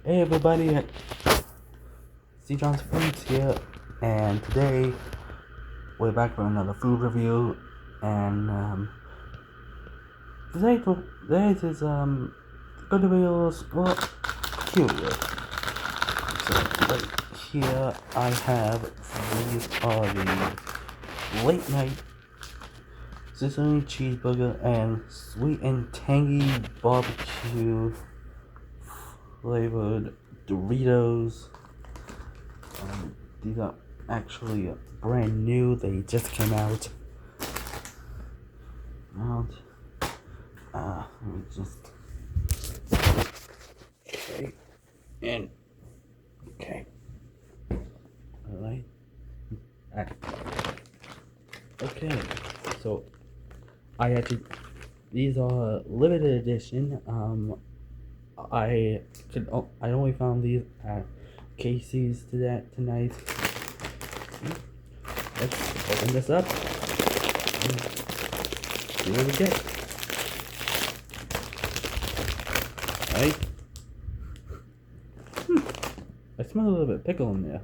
Hey everybody, Cjohnsfoods here, and today we're back for another food review. And today is going to be a little peculiar. So right here I have these are the late night sizzling cheeseburger and sweet and tangy barbecue flavored Doritos. These are actually brand new. They just came out. Let me just okay okay. All right. Okay. So these are limited edition. I only found these at Casey's tonight. Let's open this up and see what we get. Right? I smell a little bit of pickle in there.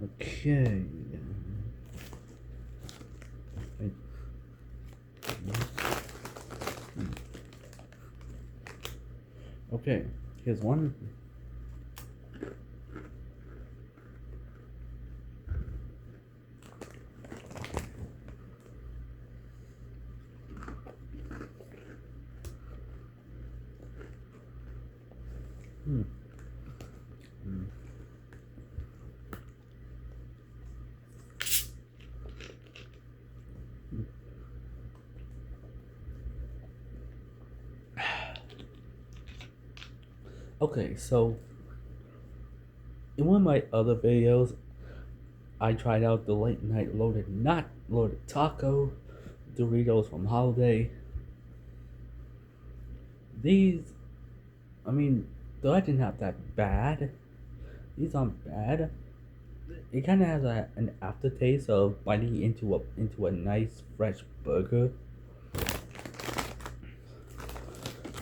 Okay. Okay, here's one. Okay, so in one of my other videos, I tried out the late night not loaded taco Doritos from Holiday. These, I mean, though I didn't have that bad, these aren't bad. It kind of has an aftertaste of biting into a nice fresh burger.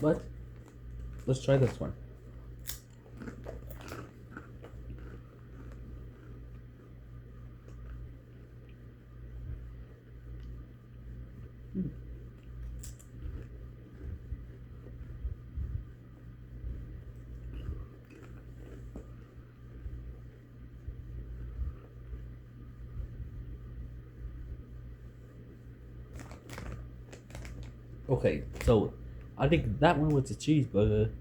But let's try this one. Okay, so I think that one was a cheeseburger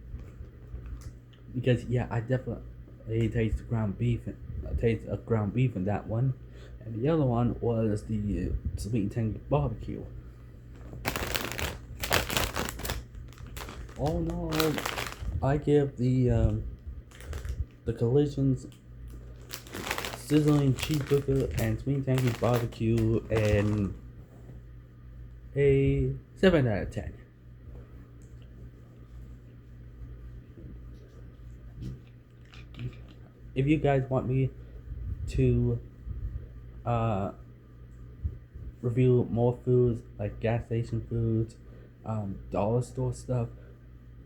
because yeah, I definitely taste ground beef. I taste a ground beef in that one, and the other one was the sweet and tangy barbecue. All in all, I give the Collisions sizzling cheeseburger and sweet and tangy barbecue and a 7 out of 10. If you guys want me to review more foods like gas station foods, dollar store stuff,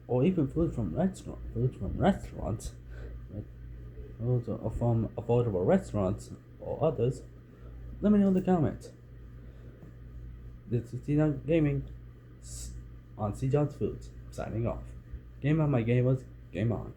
or even food from restaurants, like those are from affordable restaurants or others, let me know in the comments. This is Cjohns Gaming on Cjohnsfoods signing off. Game on, my gamers. Game on.